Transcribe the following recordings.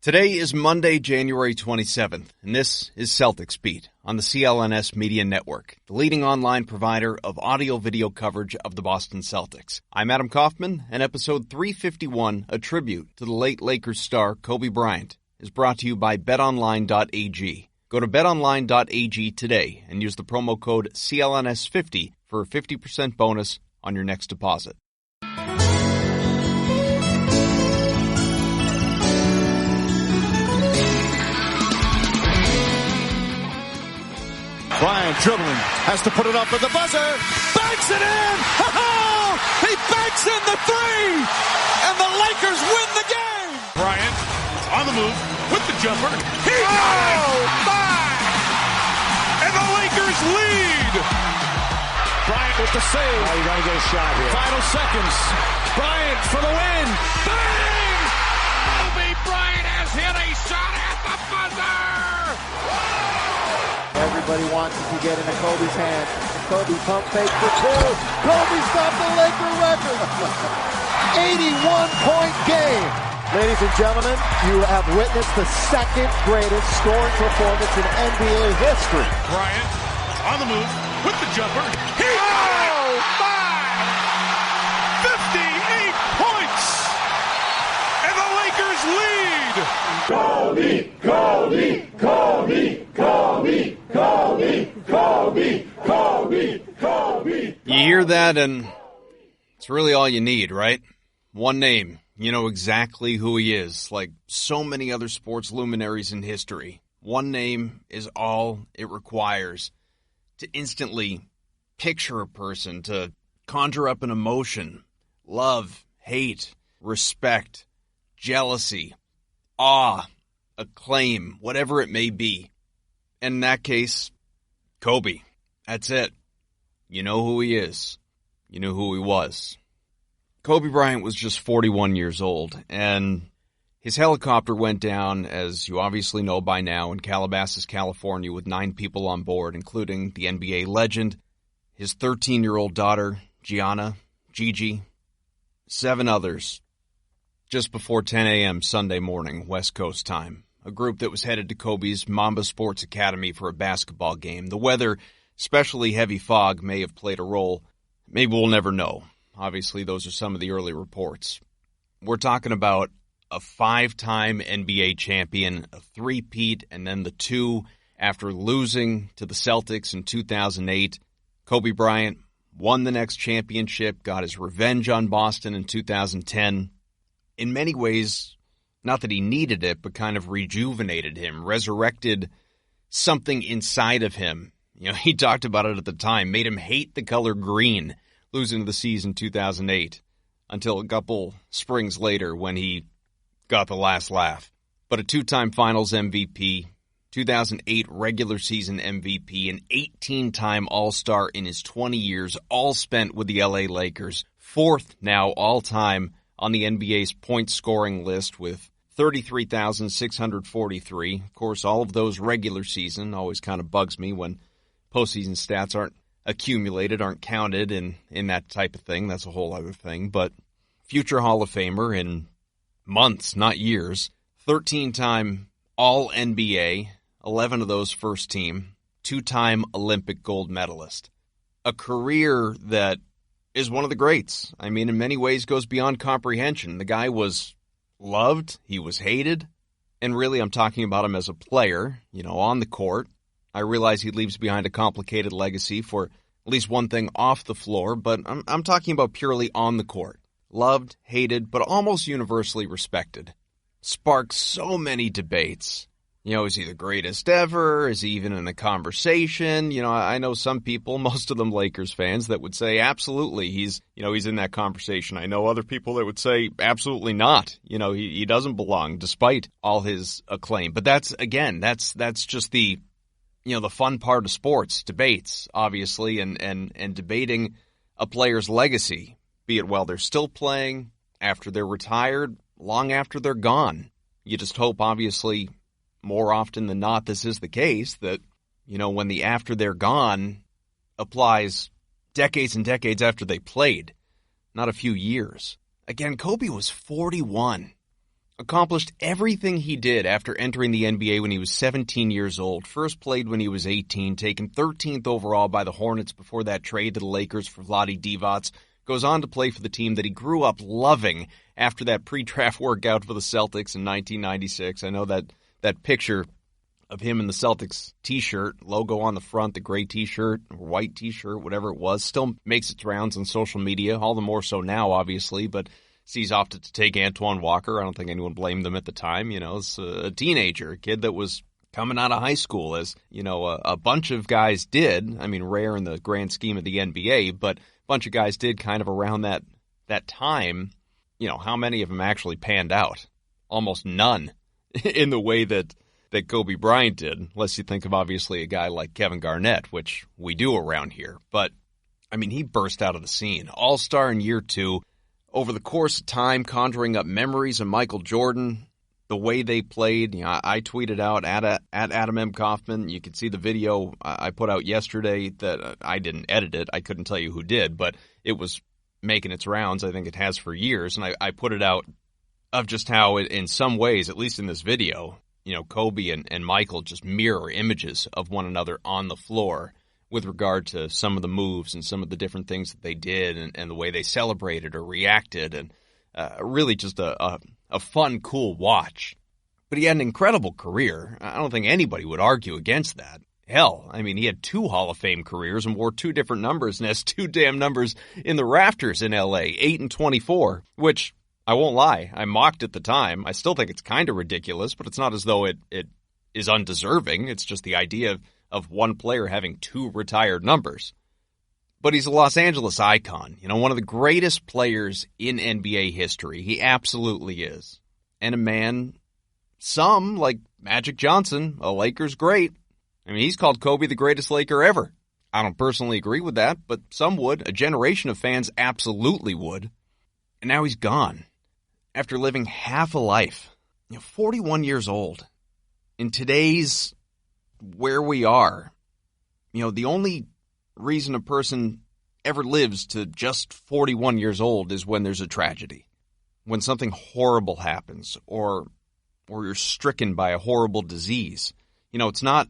Today is Monday, January 27th, and this is Celtics Beat on the CLNS Media Network, the leading online provider of audio-video coverage of the Boston Celtics. I'm Adam Kaufman, and episode 351, a tribute to the late Lakers star Kobe Bryant, is brought to you by betonline.ag. Go to betonline.ag today and use the promo code CLNS50 for a 50% bonus on your next deposit. Bryant dribbling, has to put it up with the buzzer, banks it in! Oh, he banks in the three, and the Lakers win the game! Bryant on the move with the jumper. He got it! My! And the Lakers lead! Bryant with the save. Oh, you gotta get a shot here. Final seconds. Bryant for the win. Bang! Kobe Bryant has hit a shot at the buzzer! Everybody wants it to get into Kobe's hand. Kobe pump fake for two. Kobe stopped the Laker record. 81-point game. Ladies and gentlemen, you have witnessed the second greatest scoring performance in NBA history. Bryant on the move with the jumper. He got it! My! 58 points! And the Lakers lead! Kobe, Kobe, Kobe, Kobe, Kobe, Kobe, Kobe, Kobe. You hear that, and it's really all you need, right? One name. You know exactly who he is, like so many other sports luminaries in history. One name is all it requires to instantly picture a person, to conjure up an emotion, love, hate, respect, jealousy, awe, acclaim, whatever it may be. And in that case, Kobe. That's it. You know who he is. You know who he was. Kobe Bryant was just 41 years old, and his helicopter went down, as you obviously know by now, in Calabasas, California, with 9 people on board, including the NBA legend, his 13-year-old daughter, Gianna, Gigi, 7 others, just before 10 a.m. Sunday morning, West Coast time. A group that was headed to Kobe's Mamba Sports Academy for a basketball game. The weather, especially heavy fog, may have played a role. Maybe we'll never know. Obviously, those are some of the early reports. We're talking about a 5-time NBA champion, a 3-peat, and then the 2 after losing to the Celtics in 2008. Kobe Bryant won the next championship, got his revenge on Boston in 2010. In many ways, not that he needed it, but kind of rejuvenated him, resurrected something inside of him. You know, he talked about it at the time, made him hate the color green, losing to the C's in 2008, until a couple springs later when he got the last laugh. But a 2-time Finals MVP, 2008 regular season MVP, an 18-time All-Star in his 20 years, all spent with the LA Lakers, 4th now all-time on the NBA's point-scoring list with 33,643. Of course, all of those regular season. Always kind of bugs me when postseason stats aren't accumulated, aren't counted in that type of thing. That's a whole other thing. But future Hall of Famer in months, not years. 13-time All-NBA, 11 of those first team. 2-time Olympic gold medalist. A career that is one of the greats. I mean, in many ways goes beyond comprehension. The guy was loved, he was hated, and really I'm talking about him as a player, you know, on the court. I realize he leaves behind a complicated legacy for at least one thing off the floor, but I'm talking about purely on the court. Loved, hated, but almost universally respected. Sparked so many debates. You know, is he the greatest ever? Is he even in the conversation? You know, I know some people, most of them Lakers fans, that would say absolutely he's in that conversation. I know other people that would say absolutely not. You know, he doesn't belong despite all his acclaim. But that's just the, you know, the fun part of sports, debates, obviously, and debating a player's legacy, be it while they're still playing, after they're retired, long after they're gone. You just hope, obviously, more often than not, this is the case, that, you know, when the after they're gone applies decades and decades after they played, not a few years. Again, Kobe was 41. accomplished everything he did after entering the NBA when he was 17 years old. First played when he was 18, taken 13th overall by the Hornets before that trade to the Lakers for Vlade Divac. Goes on to play for the team that he grew up loving after that pre-draft workout for the Celtics in 1996. I know that picture of him in the Celtics t-shirt, logo on the front, the gray t-shirt, or white t-shirt, whatever it was, still makes its rounds on social media, all the more so now, obviously, but he's opted to take Antoine Walker. I don't think anyone blamed them at the time. As a teenager, a kid that was coming out of high school, as, a bunch of guys did. I mean, rare in the grand scheme of the NBA, but a bunch of guys did kind of around that time. How many of them actually panned out? Almost none in the way that Kobe Bryant did, unless you think of, obviously, a guy like Kevin Garnett, which we do around here. But, I mean, he burst out of the scene. All-star in year 2. Over the course of time, conjuring up memories of Michael Jordan, the way they played. I tweeted out at Adam M. Kaufman. You can see the video I put out yesterday that I didn't edit it. I couldn't tell you who did, but it was making its rounds. I think it has for years. And I put it out of just how, in some ways, at least in this video, Kobe and Michael just mirror images of one another on the floor, with regard to some of the moves and some of the different things that they did and the way they celebrated or reacted, and really just a fun, cool watch. But he had an incredible career. I don't think anybody would argue against that. Hell, I mean, he had 2 Hall of Fame careers and wore 2 different numbers and has 2 damn numbers in the rafters in L.A., 8 and 24, which, I won't lie, I mocked at the time. I still think it's kind of ridiculous, but it's not as though it is undeserving. It's just the idea of one player having 2 retired numbers. But he's a Los Angeles icon, one of the greatest players in NBA history. He absolutely is. And a man, some, like Magic Johnson, a Lakers great. I mean, he's called Kobe the greatest Laker ever. I don't personally agree with that, but some would. A generation of fans absolutely would. And now he's gone. After living half a life, 41 years old. In today's where we are, the only reason a person ever lives to just 41 years old is when there's a tragedy, when something horrible happens, or you're stricken by a horrible disease. It's not,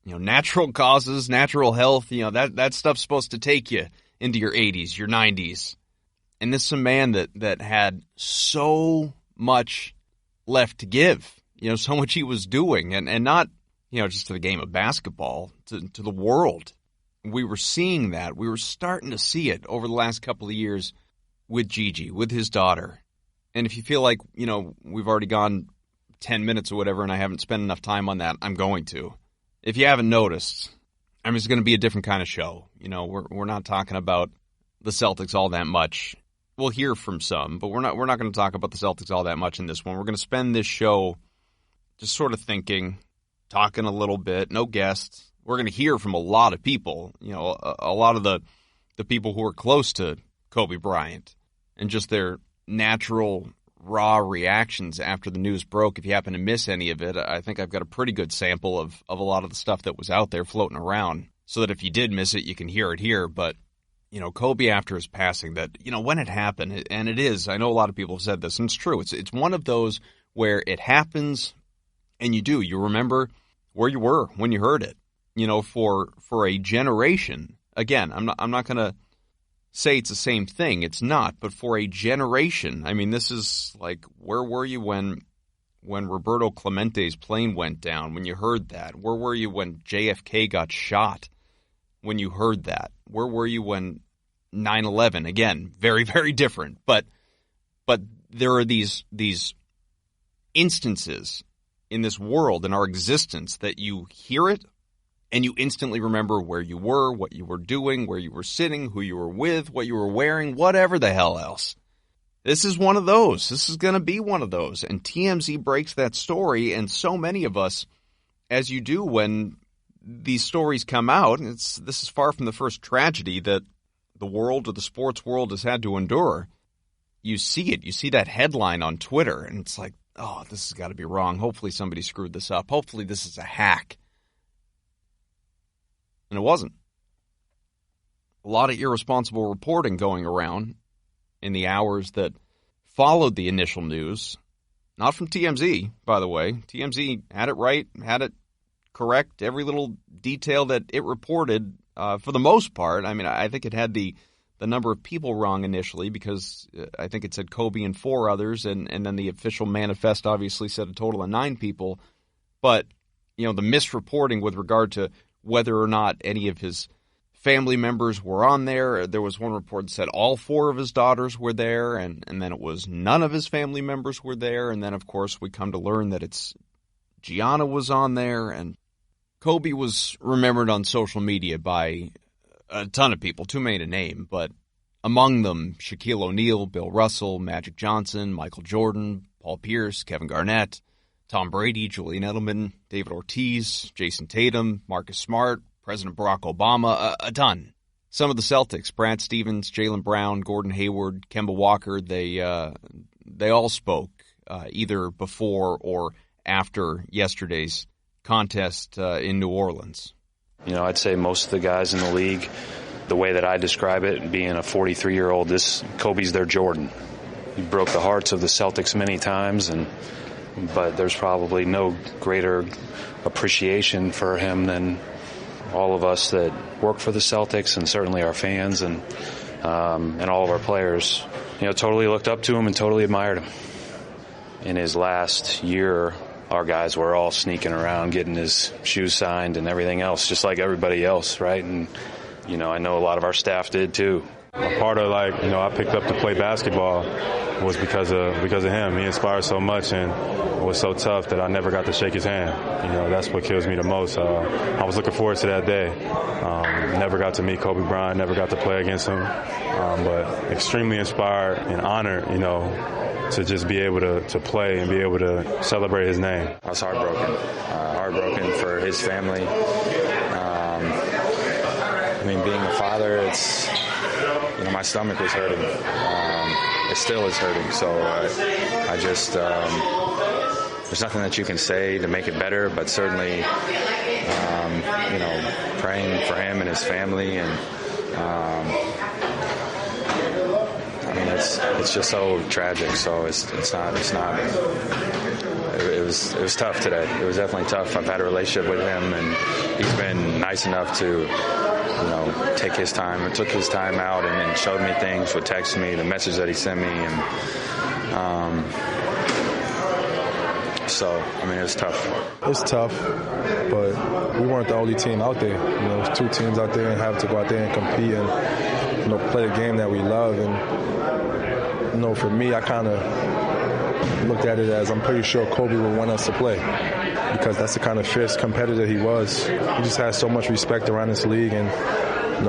natural causes, natural health, that stuff's supposed to take you into your 80s, your 90s. And this is a man that had so much left to give, so much he was doing, and not, just to the game of basketball, to the world. We were seeing that. We were starting to see it over the last couple of years with Gigi, with his daughter. And if you feel like, we've already gone 10 minutes or whatever and I haven't spent enough time on that, I'm going to. If you haven't noticed, it's going to be a different kind of show. We're not talking about the Celtics all that much. We'll hear from some, but we're not going to talk about the Celtics all that much in this one. We're going to spend this show just sort of thinking, talking a little bit, no guests. We're going to hear from a lot of people, a lot of the people who are close to Kobe Bryant, and just their natural, raw reactions after the news broke. If you happen to miss any of it, I think I've got a pretty good sample of a lot of the stuff that was out there floating around, so that if you did miss it, you can hear it here. But, Kobe, after his passing, that, when it happened, and it is, I know a lot of people have said this, and it's true, it's one of those where it happens, and you remember where you were when you heard it. For a generation, again, I'm not going to say it's the same thing. It's not, but for a generation, this is like, where were you when Roberto Clemente's plane went down, when you heard that? Where were you when JFK got shot, when you heard that? Where were you when 9/11, again, very, very different, but there are these instances in this world, in our existence, that you hear it, and you instantly remember where you were, what you were doing, where you were sitting, who you were with, what you were wearing, whatever the hell else. This is one of those. This is going to be one of those. And TMZ breaks that story, and so many of us, as you do when these stories come out, and this is far from the first tragedy that the world or the sports world has had to endure. You see it. You see that headline on Twitter, and it's like, oh, this has got to be wrong. Hopefully somebody screwed this up. Hopefully this is a hack. And it wasn't. A lot of irresponsible reporting going around in the hours that followed the initial news. Not from TMZ, by the way. TMZ had it right, had it correct, every little detail that it reported for the most part. I mean, I think it had the number of people wrong initially because I think it said Kobe and 4 others, and then the official manifest obviously said a total of 9 people. But, the misreporting with regard to whether or not any of his family members were on there. There was one report that said all 4 of his daughters were there, and then it was none of his family members were there. And then, of course, we come to learn that it's Gianna was on there, and Kobe was remembered on social media by a ton of people, too many to name, but among them, Shaquille O'Neal, Bill Russell, Magic Johnson, Michael Jordan, Paul Pierce, Kevin Garnett, Tom Brady, Julian Edelman, David Ortiz, Jason Tatum, Marcus Smart, President Barack Obama, a ton. Some of the Celtics, Brad Stevens, Jaylen Brown, Gordon Hayward, Kemba Walker, they all spoke either before or after yesterday's contest in New Orleans. I'd say most of the guys in the league, the way that I describe it, being a 43-year-old, Kobe's their Jordan. He broke the hearts of the Celtics many times, but there's probably no greater appreciation for him than all of us that work for the Celtics, and certainly our fans and all of our players. Totally looked up to him and totally admired him. In his last year, our guys were all sneaking around getting his shoes signed and everything else, just like everybody else, right? And, I know a lot of our staff did too. A part of I picked up to play basketball was because of him. He inspired so much and it was so tough that I never got to shake his hand. That's what kills me the most. I was looking forward to that day. Never got to meet Kobe Bryant, never got to play against him, but extremely inspired and honored, to just be able to play and be able to celebrate his name. I was heartbroken for his family. Being a father, it's, my stomach was hurting. It still is hurting. So I just, there's nothing that you can say to make it better, but certainly, praying for him and his family. And, it's just so tragic. So it's not. It was tough today. It was definitely tough. I've had a relationship with him, and he's been nice enough to, take his time. Took his time out and then showed me things, would text me, the message that he sent me, and it was tough. It's tough, but we weren't the only team out there. There's 2 teams out there and have to go out there and compete and, play the game that we love. And, for me, I kind of looked at it as I'm pretty sure Kobe would want us to play because that's the kind of fierce competitor he was. He just has so much respect around this league and,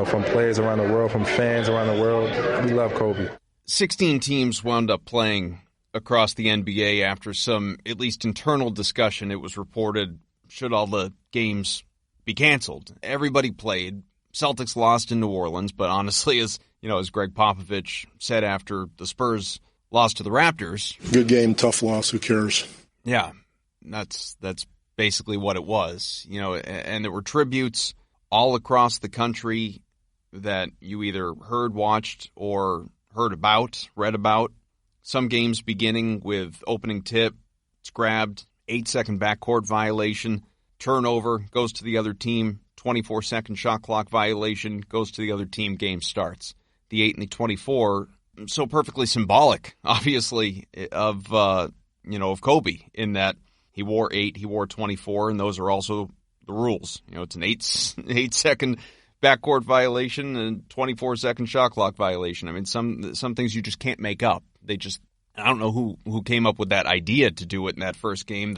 from players around the world, from fans around the world. We love Kobe. 16 teams wound up playing across the NBA after some, at least internal discussion. It was reported, should all the games be canceled? Everybody played. Celtics lost in New Orleans, but honestly, as Greg Popovich said after the Spurs lost to the Raptors. Good game, tough loss, who cares? Yeah, that's basically what it was. And there were tributes all across the country that you either heard, watched, or read about. Some games beginning with opening tip, it's grabbed, 8-second backcourt violation, turnover, goes to the other team, 24-second shot clock violation, goes to the other team, game starts. The 8 and the 24, so perfectly symbolic, obviously, of Kobe, in that he wore 8, he wore 24, and those are also the rules. It's an 8-second backcourt violation and 24-second shot clock violation. Some things you just can't make up. I don't know who came up with that idea to do it in that first game,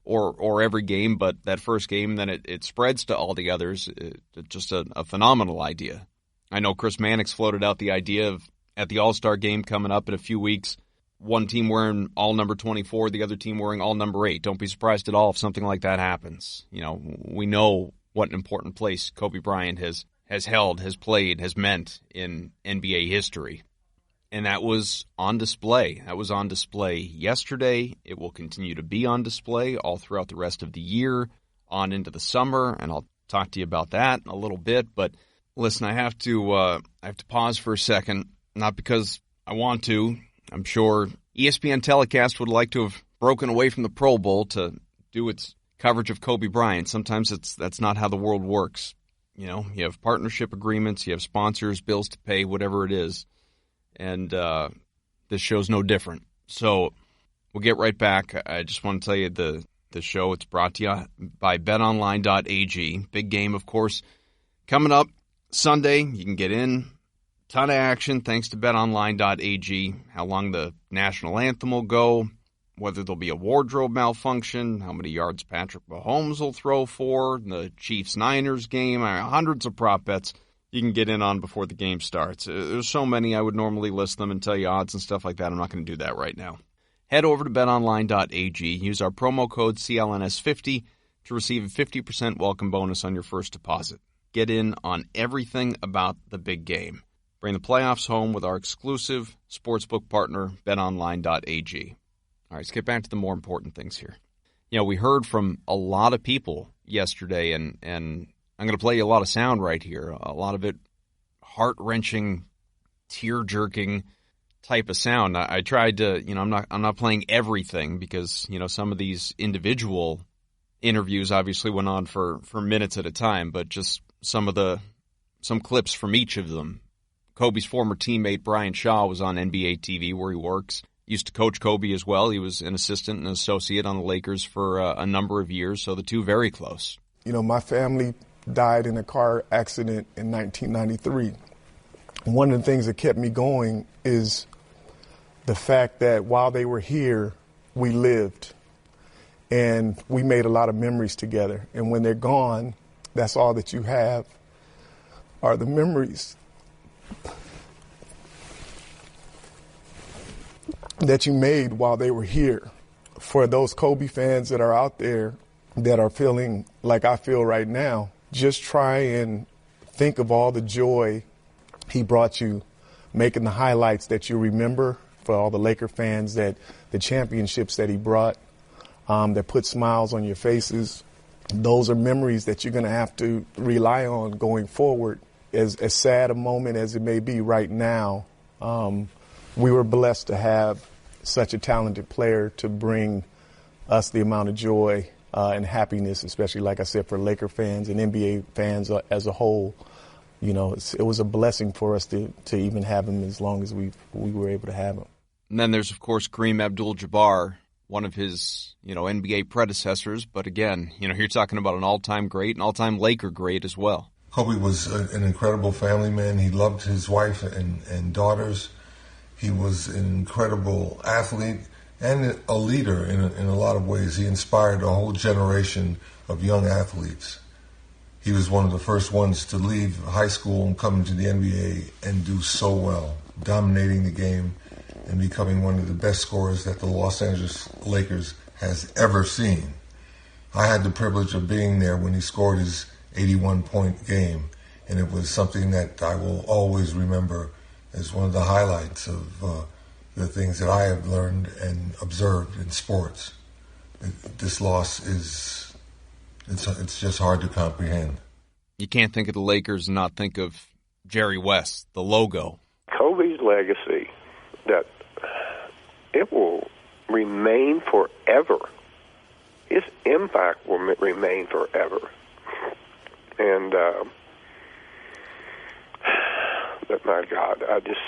or every game, but that first game, then it spreads to all the others. It's just a phenomenal idea. I know Chris Mannix floated out the idea of, at the All-Star game coming up in a few weeks, one team wearing all number 24, the other team wearing all number 8. Don't be surprised at all if something like that happens. We know what an important place Kobe Bryant has held, has played, has meant in NBA history. And that was on display. That was on display yesterday. It will continue to be on display all throughout the rest of the year, on into the summer, and I'll talk to you about that in a little bit. But listen, I have to pause for a second, not because I want to. I'm sure ESPN Telecast would like to have broken away from the Pro Bowl to do its coverage of Kobe Bryant. Sometimes that's not how the world works. You know, you have partnership agreements, you have sponsors, bills to pay, whatever it is. And this show's no different. So we'll get right back. I just want to tell you the show, it's brought to you by betonline.ag. Big game, of course, coming up Sunday. You can get in. Ton of action thanks to betonline.ag. How long the national anthem will go, whether there'll be a wardrobe malfunction, how many yards Patrick Mahomes will throw for, the Chiefs-Niners game, hundreds of prop bets you can get in on before the game starts. There's so many, I would normally list them and tell you odds and stuff like that. I'm not going to do that right now. Head over to betonline.ag. Use our promo code CLNS50 to receive a 50% welcome bonus on your first deposit. Get in on everything about the big game. Bring the playoffs home with our exclusive sportsbook partner, betonline.ag. All right, let's get back to the more important things here. You know, we heard from a lot of people yesterday, and I'm going to play you a lot of sound right here. A lot of it heart-wrenching, tear-jerking type of sound. I tried to, you know, I'm not playing everything because, you know, some of these individual interviews obviously went on for minutes at a time, but just some clips from each of them. Kobe's former teammate Bryant Shaw was on NBA TV where he works. Used to coach Kobe as well. He was an assistant and associate on the Lakers for a number of years, so the two very close. You know, my family died in a car accident in 1993. One of the things that kept me going is the fact that while they were here, we lived. And we made a lot of memories together. And when they're gone, that's all that you have are the memories that you made while they were here. For those Kobe fans that are out there that are feeling like I feel right now, just try and think of all the joy he brought you, making the highlights that you remember. For all the Laker fans, that the championships that he brought, that put smiles on your faces, those are memories that you're going to have to rely on going forward. As sad a moment as it may be right now, we were blessed to have such a talented player to bring us the amount of joy and happiness, especially, like I said, for Laker fans and NBA fans as a whole. You know, it was a blessing for us to even have him as long as we were able to have him. And then there's, of course, Kareem Abdul-Jabbar, one of his, you know, NBA predecessors. But again, you know, you're talking about an all-time great, an all-time Laker great as well. Kobe was an incredible family man. He loved his wife and daughters. He was an incredible athlete and a leader in a lot of ways. He inspired a whole generation of young athletes. He was one of the first ones to leave high school and come into the NBA and do so well, dominating the game and becoming one of the best scorers that the Los Angeles Lakers has ever seen. I had the privilege of being there when he scored his 81-point game, and it was something that I will always remember as one of the highlights of the things that I have learned and observed in sports. This loss is, it's just hard to comprehend. You can't think of the Lakers and not think of Jerry West, the logo. Kobe's legacy, that it will remain forever. His impact will remain forever. And, but my God, I just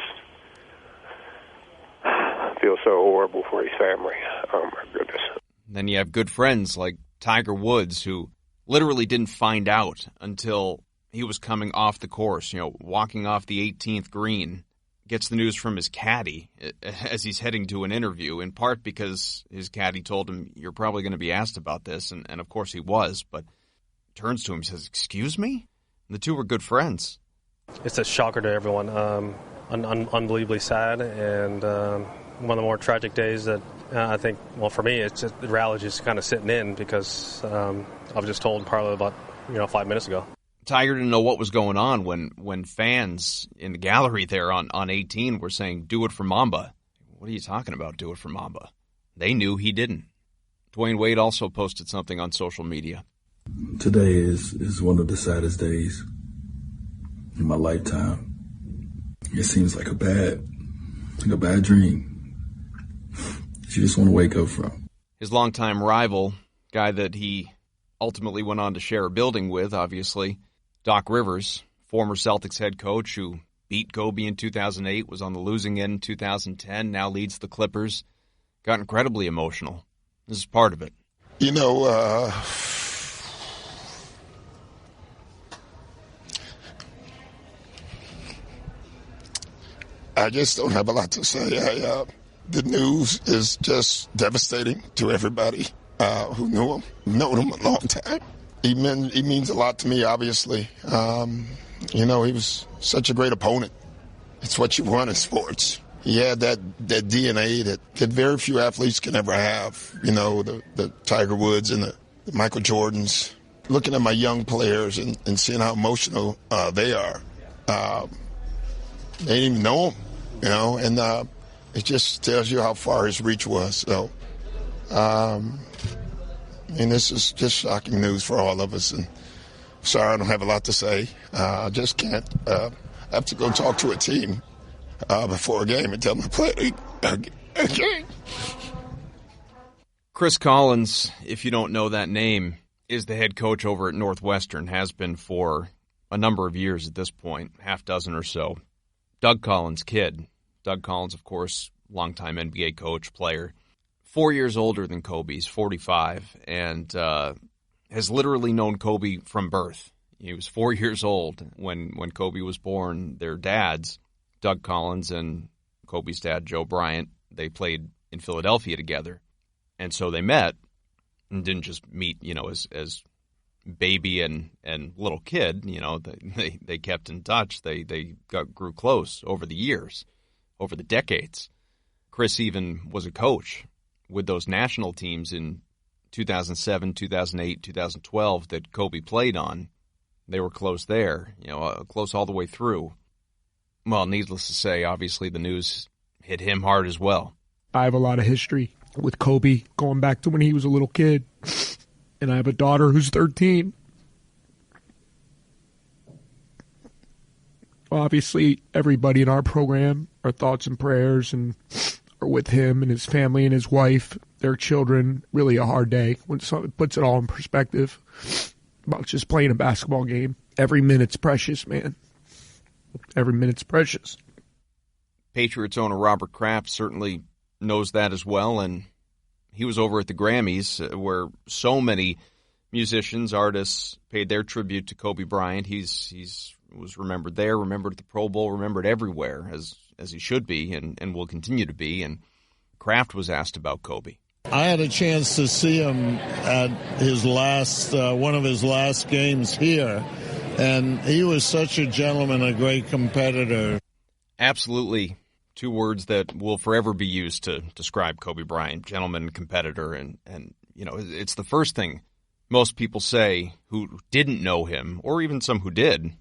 feel so horrible for his family. Oh, my goodness. Then you have good friends like Tiger Woods, who literally didn't find out until he was coming off the course, you know, walking off the 18th green, gets the news from his caddy as he's heading to an interview, in part because his caddy told him, you're probably going to be asked about this, and of course he was, but turns to him and says, excuse me? And the two were good friends. It's a shocker to everyone, unbelievably sad, and one of the more tragic days that I think, well, for me, it's just the reality is kind of sitting in because I was just told probably about 5 minutes ago. Tiger didn't know what was going on when fans in the gallery there on 18 were saying, do it for Mamba. What are you talking about, do it for Mamba? They knew he didn't. Dwayne Wade also posted something on social media. Today is one of the saddest days in my lifetime. It seems like a bad dream that you just want to wake up from. His longtime rival, guy that he ultimately went on to share a building with, obviously, Doc Rivers, former Celtics head coach who beat Kobe in 2008, was on the losing end in 2010, now leads the Clippers, got incredibly emotional. This is part of it. You know, I just don't have a lot to say. The news is just devastating to everybody who knew him, known him a long time. He means a lot to me, obviously. You know, he was such a great opponent. It's what you want in sports. He had that DNA that very few athletes can ever have. You know, the Tiger Woods and the Michael Jordans. Looking at my young players and seeing how emotional they are. They didn't even know him, you know, and it just tells you how far his reach was. So, and this is just shocking news for all of us. And sorry, I don't have a lot to say. I just can't. I have to go talk to a team before a game and tell them to play a game. Chris Collins, if you don't know that name, is the head coach over at Northwestern, has been for a number of years at this point, half dozen or so. Doug Collins' kid. Doug Collins, of course, longtime NBA coach, player. 4 years older than Kobe. He's 45 and has literally known Kobe from birth. He was 4 years old when Kobe was born. Their dads, Doug Collins and Kobe's dad, Joe Bryant, they played in Philadelphia together. And so they met and didn't just meet, you know, as baby and little kid, you know, they kept in touch. They grew close over the years, over the decades. Chris even was a coach with those national teams in 2007, 2008, 2012 that Kobe played on. They were close there, you know, close all the way through. Well, needless to say, obviously the news hit him hard as well. I have a lot of history with Kobe going back to when he was a little kid. And I have a daughter who's 13. Obviously, everybody in our program, our thoughts and prayers and are with him and his family and his wife, their children. Really a hard day when it puts it all in perspective about just playing a basketball game. Every minute's precious, man. Every minute's precious. Patriots owner Robert Kraft certainly knows that as well, and he was over at the Grammys where so many musicians, artists paid their tribute to Kobe Bryant. He's was remembered there, remembered at the Pro Bowl, remembered everywhere as he should be and will continue to be. And Kraft was asked about Kobe. I had a chance to see him at his last one of his last games here, and he was such a gentleman, a great competitor. Absolutely. Two words that will forever be used to describe Kobe Bryant, gentleman, competitor, and you know, it's the first thing most people say who didn't know him, or even some who did,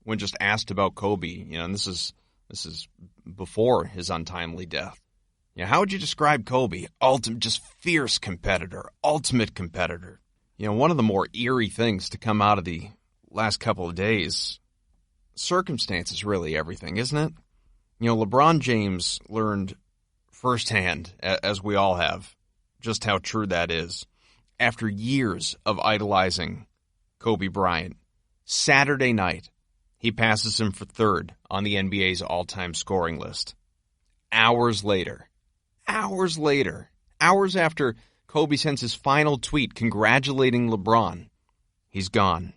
when just asked about Kobe. You know, and this is before his untimely death. You know, how would you describe Kobe? Just fierce competitor, ultimate competitor. You know, one of the more eerie things to come out of the last couple of days, circumstance is really everything, isn't it? You know, LeBron James learned firsthand, as we all have, just how true that is. After years of idolizing Kobe Bryant, Saturday night, he passes him for third on the NBA's all-time scoring list. Hours after Kobe sends his final tweet congratulating LeBron, he's gone.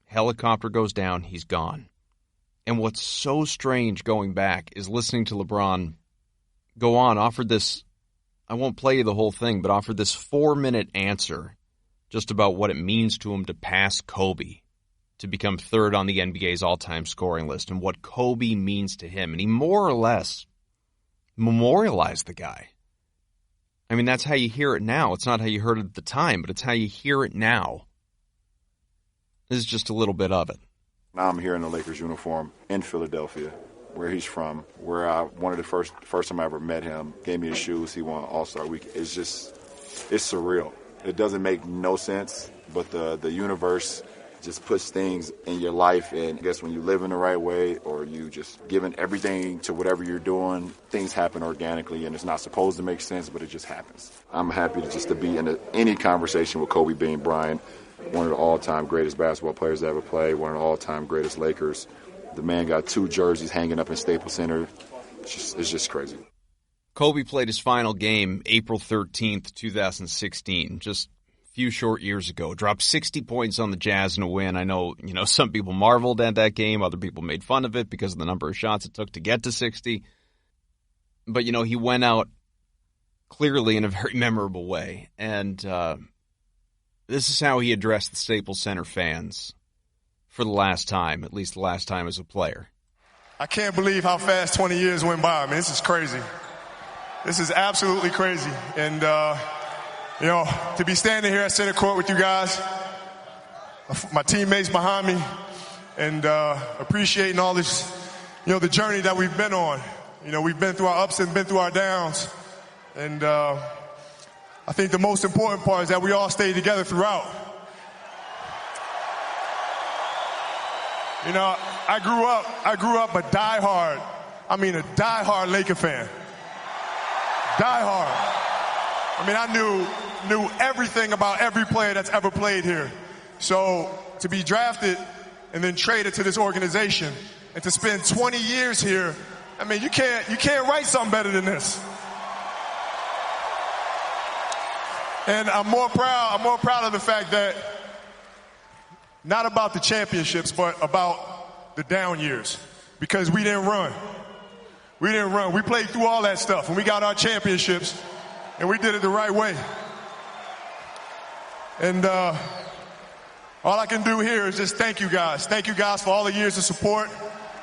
Helicopter goes down, he's gone. And what's so strange going back is listening to LeBron go on, offered this, I won't play you the whole thing, but offered this 4-minute answer just about what it means to him to pass Kobe, to become third on the NBA's all-time scoring list, and what Kobe means to him. And he more or less memorialized the guy. I mean, that's how you hear it now. It's not how you heard it at the time, but it's how you hear it now. This is just a little bit of it. Now I'm here in the Lakers uniform in Philadelphia, where he's from, where one of the first time I ever met him, gave me his shoes, he won All-Star Week. It's just, it's surreal. It doesn't make no sense, but the universe just puts things in your life. And I guess when you live in the right way, or you just giving everything to whatever you're doing, things happen organically, and it's not supposed to make sense, but it just happens. I'm happy to be in any conversation with Kobe Bean Bryant, one of the all-time greatest basketball players to ever play, one of the all-time greatest Lakers. The man got 2 jerseys hanging up in Staples Center. It's just crazy. Kobe played his final game April 13th, 2016, just a few short years ago. Dropped 60 points on the Jazz in a win. I know, some people marveled at that game. Other people made fun of it because of the number of shots it took to get to 60. But, he went out clearly in a very memorable way. And this is how he addressed the Staples Center fans for the last time, at least the last time as a player. I can't believe how fast 20 years went by. I mean, this is crazy. This is absolutely crazy. And, to be standing here at center court with you guys, my teammates behind me, and appreciating all this, the journey that we've been on. We've been through our ups and been through our downs. And I think the most important part is that we all stayed together throughout. I grew up a diehard Laker fan. Diehard. I mean, I knew everything about every player that's ever played here. So to be drafted and then traded to this organization and to spend 20 years here, I mean, you can't write something better than this. And I'm more proud of the fact that not about the championships, but about the down years, because we didn't run. We played through all that stuff, and we got our championships, and we did it the right way. And all I can do here is just thank you guys. Thank you guys for all the years of support.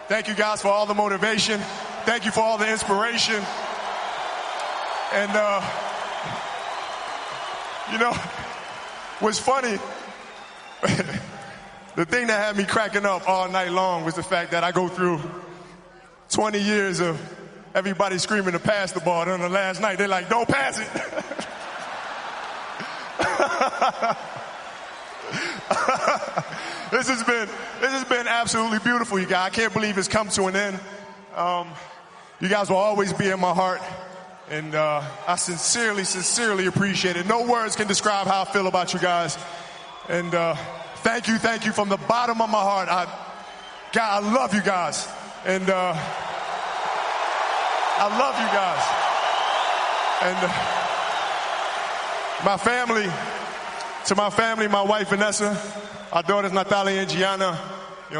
Thank you guys for all the motivation. Thank you for all the inspiration. And, what's funny, the thing that had me cracking up all night long was the fact that I go through 20 years of everybody screaming to pass the ball. And on the last night, they're like, don't pass it. This has been absolutely beautiful, you guys. I can't believe it's come to an end. You guys will always be in my heart. And I sincerely appreciate it. No words can describe how I feel about you guys. And thank you from the bottom of my heart. I love you guys. And I love you guys. And to my family, my wife Vanessa, our daughters Natalia and Gianna,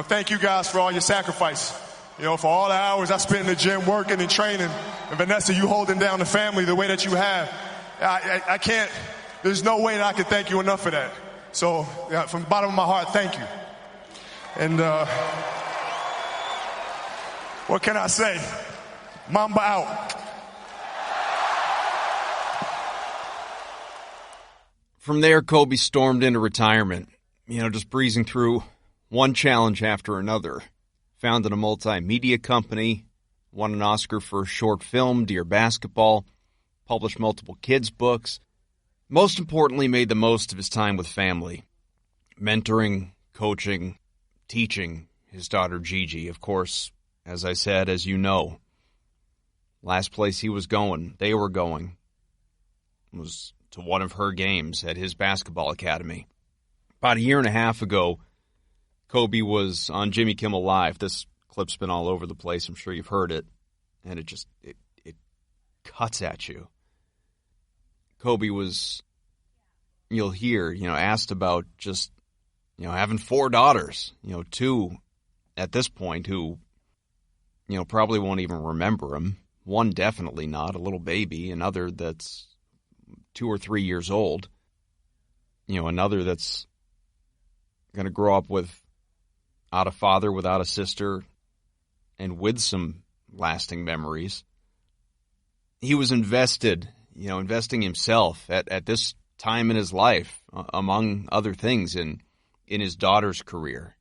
thank you guys for all your sacrifice. For all the hours I spent in the gym working and training. And Vanessa, you holding down the family the way that you have. I can't, there's no way that I can thank you enough for that. So from the bottom of my heart, thank you. And what can I say? Mamba out. From there, Kobe stormed into retirement, just breezing through one challenge after another. Founded a multimedia company, won an Oscar for a short film, Dear Basketball, published multiple kids' books. Most importantly, made the most of his time with family, mentoring, coaching, teaching his daughter Gigi. Of course, as I said, as you know, last place they were going, was to one of her games at his basketball academy. About a year and a half ago, Kobe was on Jimmy Kimmel Live. This clip's been all over the place. I'm sure you've heard it. And it cuts at you. Kobe was, you'll hear, asked about just, having 4 daughters, 2 at this point who, probably won't even remember him. One definitely not, a little baby. Another that's 2 or 3 years old. Another that's going to grow up without a father, without a sister, and with some lasting memories. He was investing himself at this time in his life, among other things, in his daughter's career.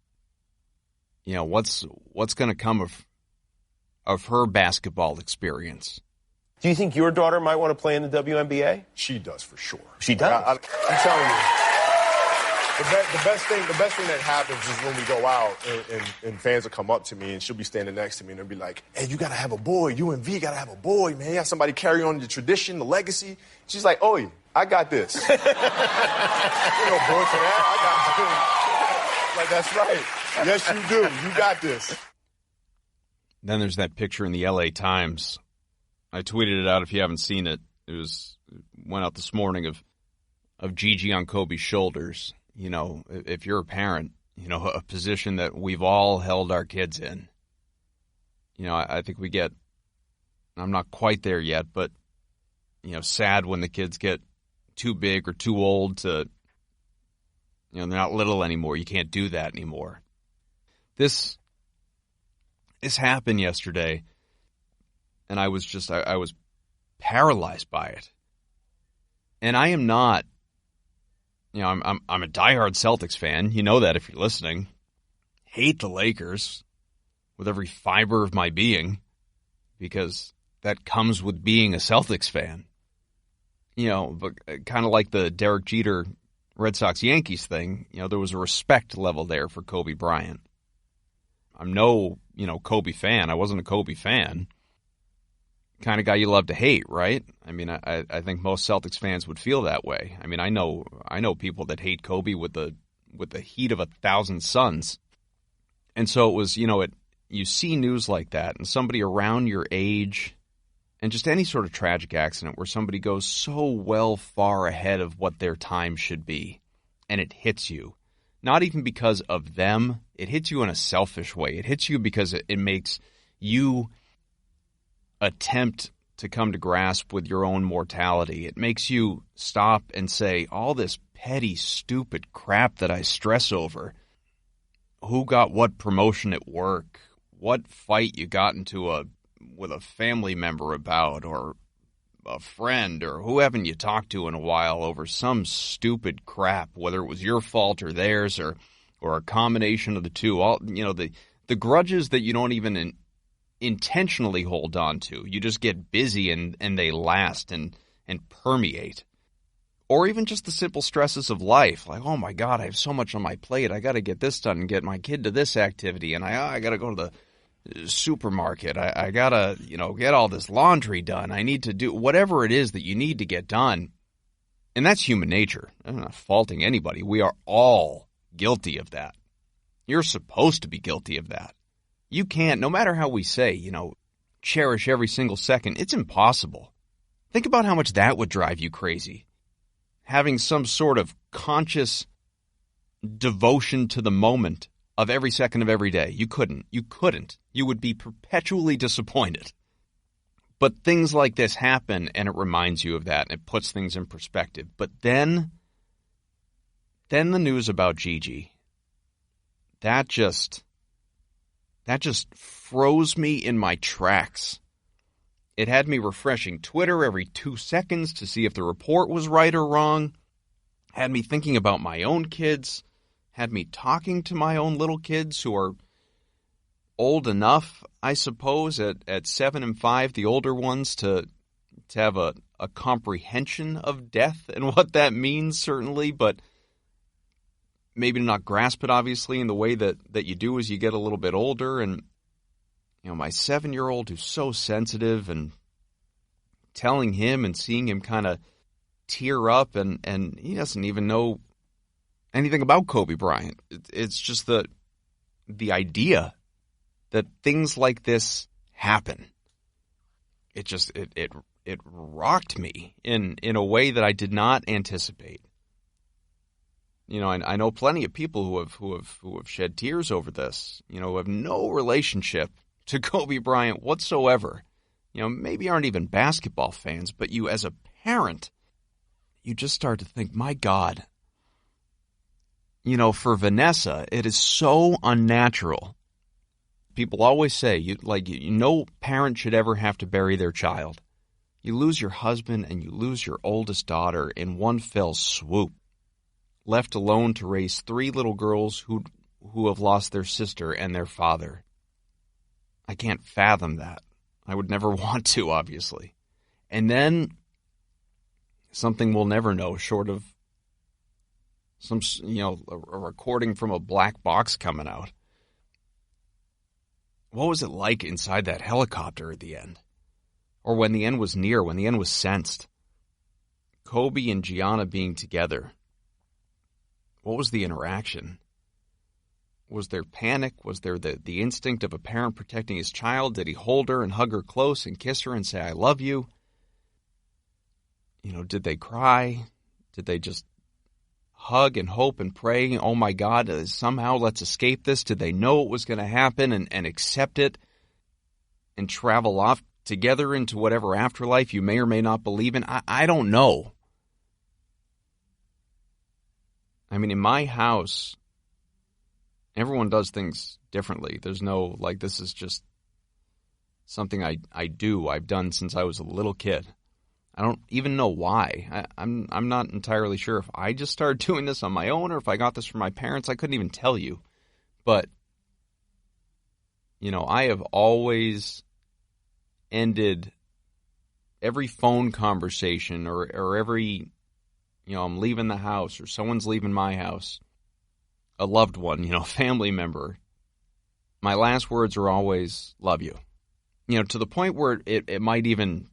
What's going to come of her basketball experience? Do you think your daughter might want to play in the WNBA? She does, for sure. She does? I'm telling you. The best thing that happens is when we go out and fans will come up to me and she'll be standing next to me and they'll be like, hey, you got to have a boy. You and V got to have a boy, man. You got somebody carry on the tradition, the legacy. She's like, oh, I got this. You know, boy for that. I got this. Like, that's right. Yes, you do. You got this. Then there's that picture in the LA Times. I tweeted it out if you haven't seen it. Went out this morning of Gigi on Kobe's shoulders. You know, if you're a parent, you know, a position that we've all held our kids in. You know, I think we get, I'm not quite there yet, but, you know, sad when the kids get too big or too old to, you know, they're not little anymore. You can't do that anymore. This happened yesterday, and I was paralyzed by it. And I am not, you know, I'm a diehard Celtics fan. You know that if you're listening. Hate the Lakers with every fiber of my being because that comes with being a Celtics fan. You know, but kind of like the Derek Jeter Red Sox-Yankees thing, you know, there was a respect level there for Kobe Bryant. I'm no, you know, Kobe fan. I wasn't a Kobe fan. Kind of guy you love to hate, right? I mean, I think most Celtics fans would feel that way. I mean, I know people that hate Kobe with the heat of 1,000 suns. And so it was, you know, you see news like that and somebody around your age and just any sort of tragic accident where somebody goes so well far ahead of what their time should be and it hits you. Not even because of them. It hits you in a selfish way. It hits you because it makes you attempt to come to grasp with your own mortality. It makes you stop and say, all this petty, stupid crap that I stress over. Who got what promotion at work? What fight you got into with a family member about, or a friend, or who haven't you talked to in a while over some stupid crap, whether it was your fault or theirs, or a combination of the two. All, you know, the grudges that you don't even intentionally hold on to. You just get busy and they last and permeate. Or even just the simple stresses of life, like, oh my God, I have so much on my plate. I got to get this done and get my kid to this activity, and I got to go to the supermarket. I got to, you know, get all this laundry done. I need to do whatever it is that you need to get done. And that's human nature. I'm not faulting anybody. We are all guilty of that. You're supposed to be guilty of that. You can't, no matter how we say, you know, cherish every single second. It's impossible. Think about how much that would drive you crazy. Having some sort of conscious devotion to the moment of every second of every day. You couldn't. You would be perpetually disappointed. But things like this happen, and it reminds you of that, and it puts things in perspective. But then the news about Gigi, that just froze me in my tracks. It had me refreshing Twitter every 2 seconds to see if the report was right or wrong. Had me thinking about my own kids. Had me talking to my own little kids who are old enough, I suppose, at 7 and 5, the older ones, to have a comprehension of death and what that means, certainly, but maybe to not grasp it, obviously, in the way that you do as you get a little bit older. And, you know, my 7-year-old who's so sensitive, and telling him and seeing him kind of tear up, and he doesn't even know anything about Kobe Bryant. It's just the idea that things like this happen. It rocked me in a way that I did not anticipate. You know, I know plenty of people who have shed tears over this, you know, who have no relationship to Kobe Bryant whatsoever. You know, maybe aren't even basketball fans, but you as a parent, you just start to think, my God. You know, for Vanessa, it is so unnatural. People always say, no parent should ever have to bury their child. You lose your husband and you lose your oldest daughter in one fell swoop, left alone to raise 3 little girls who have lost their sister and their father. I can't fathom that. I would never want to, obviously. And then something we'll never know, short of some, a recording from a black box coming out. What was it like inside that helicopter at the end? Or when the end was near, when the end was sensed? Kobe and Gianna being together. What was the interaction? Was there panic? Was there the instinct of a parent protecting his child? Did he hold her and hug her close and kiss her and say, I love you? Did they cry? Did they just hug and hope and pray, oh my God, somehow let's escape this? Did they know it was going to happen and accept it and travel off together into whatever afterlife you may or may not believe in? I don't know. I mean, in my house, everyone does things differently. There's no, this is just something I do. I've done since I was a little kid. I don't even know why. I'm not entirely sure if I just started doing this on my own or if I got this from my parents. I couldn't even tell you. But, I have always ended every phone conversation or every, I'm leaving the house or someone's leaving my house, a loved one, family member. My last words are always, love you. To the point where it might even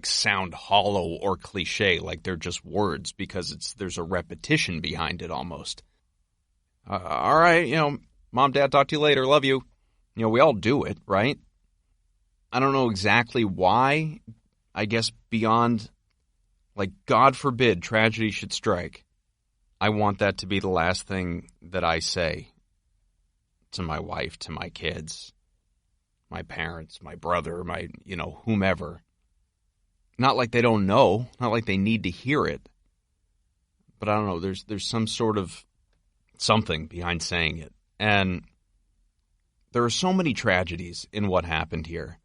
sound hollow or cliche, like they're just words because there's a repetition behind it almost. All right, Mom, Dad, talk to you later, love you. We all do it, right? I don't know exactly why. I guess beyond, God forbid tragedy should strike. I want that to be the last thing that I say to my wife, to my kids, my parents, my brother, my, whomever. Not like they don't know, not like they need to hear it. But I don't know, there's some sort of something behind saying it. And there are so many tragedies in what happened here.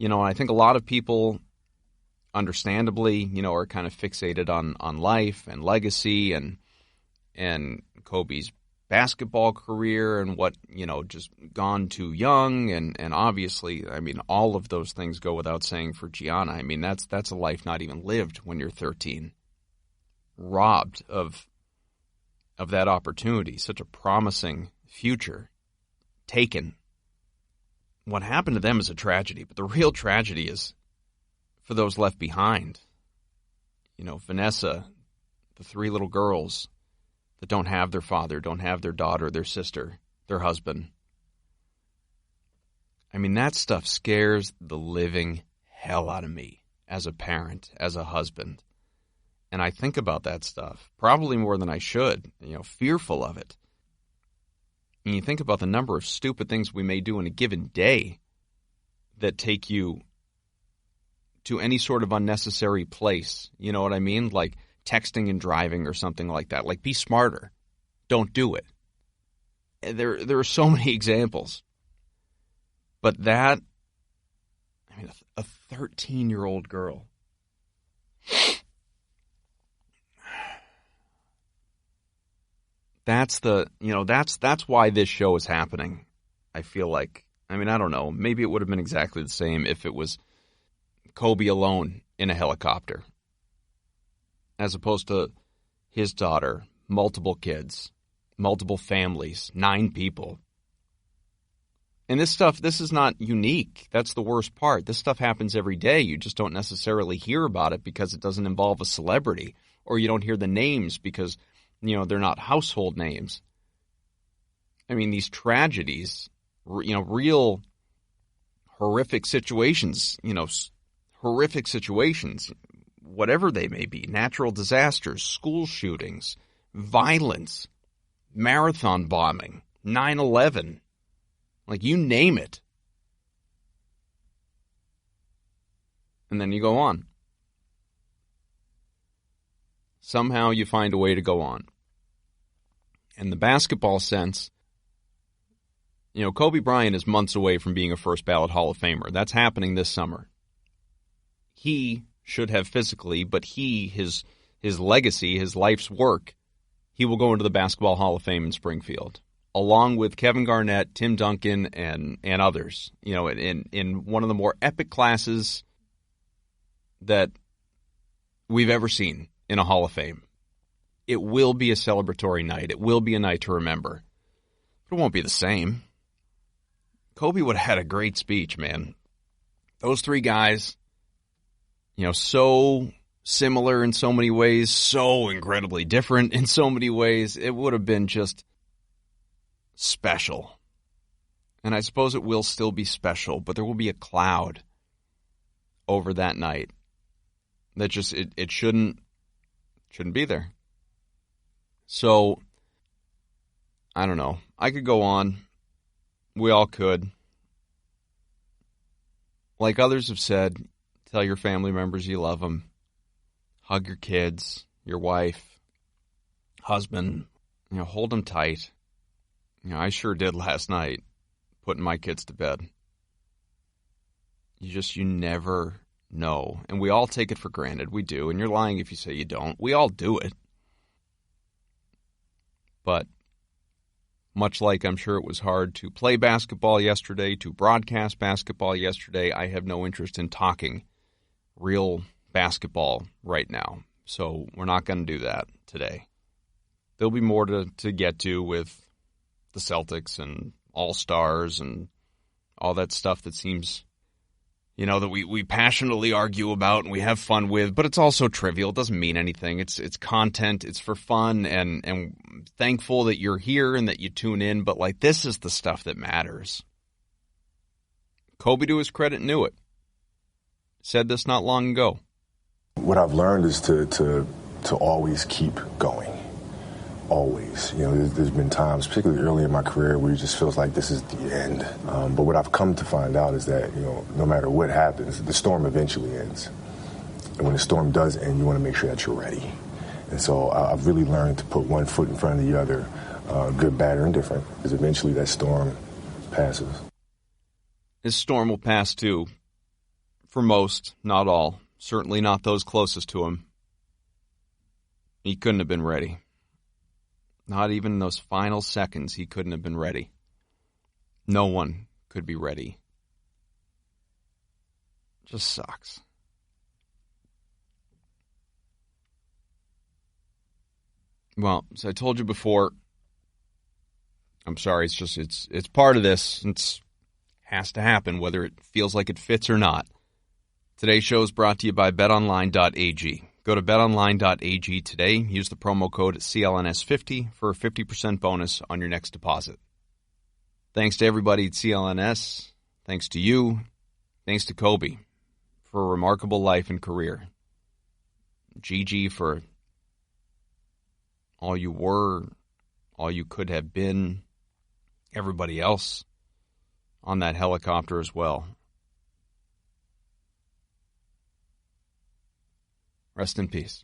And I think a lot of people, understandably, are kind of fixated on life and legacy and Kobe's basketball career and what, just gone too young. And obviously, I mean, all of those things go without saying for Gianna. I mean, that's a life not even lived when you're 13. Robbed of that opportunity, such a promising future, taken. What happened to them is a tragedy, but the real tragedy is for those left behind. Vanessa, the 3 little girls that don't have their father, don't have their daughter, their sister, their husband. I mean, that stuff scares the living hell out of me as a parent, as a husband. And I think about that stuff, probably more than I should, fearful of it. And you think about the number of stupid things we may do in a given day that take you to any sort of unnecessary place. You know what I mean? Like texting and driving or something like that. Be smarter. Don't do it. There are so many examples. But that, a 13-year-old girl. That's why this show is happening. I feel like, I don't know. Maybe it would have been exactly the same if it was Kobe alone in a helicopter, as opposed to his daughter, multiple kids, multiple families, 9 people. And this is not unique. That's the worst part. This stuff happens every day. You just don't necessarily hear about it because it doesn't involve a celebrity, or you don't hear the names because, they're not household names. These tragedies, real horrific situations, whatever they may be, natural disasters, school shootings, violence, marathon bombing, 9/11, you name it. And then you go on. Somehow you find a way to go on. In the basketball sense, Kobe Bryant is months away from being a first ballot Hall of Famer. That's happening this summer. He should have physically, but his legacy, his life's work, he will go into the Basketball Hall of Fame in Springfield, along with Kevin Garnett, Tim Duncan, and others, in one of the more epic classes that we've ever seen in a Hall of Fame. It will be a celebratory night. It will be a night to remember. But it won't be the same. Kobe would have had a great speech, man. Those three guys, so similar in so many ways, so incredibly different in so many ways. It would have been just special. And I suppose it will still be special, but there will be a cloud over that night that just, it shouldn't be there. So, I don't know. I could go on. We all could. Like others have said, tell your family members you love them. Hug your kids, your wife, husband. Hold them tight. I sure did last night, putting my kids to bed. You never know. And we all take it for granted. We do. And you're lying if you say you don't. We all do it. But much like I'm sure it was hard to play basketball yesterday, to broadcast basketball yesterday, I have no interest in talking real basketball right now. So we're not going to do that today. There'll be more to get to with the Celtics and All-Stars and all that stuff that seems, that we passionately argue about and we have fun with, but it's also trivial. It doesn't mean anything. It's content. It's for fun, and thankful that you're here and that you tune in, but this is the stuff that matters. Kobe, to his credit, knew it. Said this not long ago. What I've learned is to always keep going. Always. There's been times, particularly early in my career, where it just feels like this is the end. But what I've come to find out is that, no matter what happens, the storm eventually ends. And when the storm does end, you want to make sure that you're ready. And so I've really learned to put one foot in front of the other, good, bad, or indifferent, because eventually that storm passes. This storm will pass too. For most, not all. Certainly not those closest to him. He couldn't have been ready. Not even in those final seconds, he couldn't have been ready. No one could be ready. Just sucks. Well, as I told you before, I'm sorry, it's part of this. It has to happen, whether it feels like it fits or not. Today's show is brought to you by betonline.ag. Go to betonline.ag today. Use the promo code CLNS50 for a 50% bonus on your next deposit. Thanks to everybody at CLNS. Thanks to you. Thanks to Kobe for a remarkable life and career. Gigi for all you were, all you could have been. Everybody else on that helicopter as well. Rest in peace.